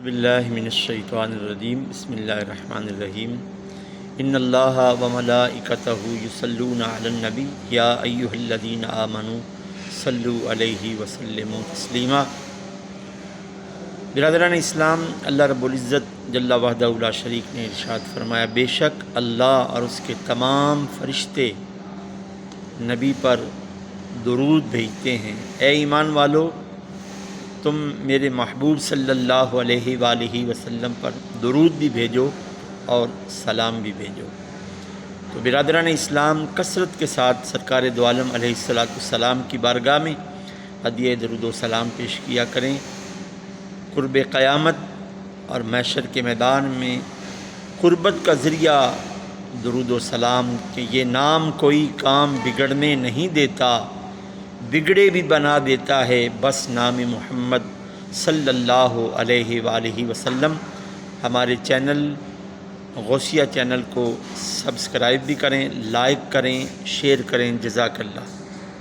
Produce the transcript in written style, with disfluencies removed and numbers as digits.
باللہ من الشیطان الرجیم بسم اللہ الرحمن الرحیم ان اللہ و ملائکتہ یصلون علی النبی یا ایہا الذین آمنوا صلوا علیہ وسلموا تسلیما۔ برادران اسلام، اللہ رب العزت جل وحدہ لا شریک نے ارشاد فرمایا، بے شک اللہ اور اس کے تمام فرشتے نبی پر درود بھیجتے ہیں۔ اے ایمان والو، تم میرے محبوب صلی اللہ علیہ وآلہ وسلم پر درود بھی بھیجو اور سلام بھی بھیجو۔ تو برادران اسلام، کثرت کے ساتھ سرکار دو عالم علیہ السلام کی بارگاہ میں ہدیہ درود و سلام پیش کیا کریں۔ قرب قیامت اور محشر کے میدان میں قربت کا ذریعہ درود و سلام کہ یہ نام کوئی کام بگڑنے نہیں دیتا، بگڑے بھی بنا دیتا ہے، بس نام محمد صلی اللہ علیہ وآلہ وسلم۔ ہمارے چینل غوثیہ چینل کو سبسکرائب بھی کریں، لائک کریں، شیئر کریں۔ جزاک اللہ۔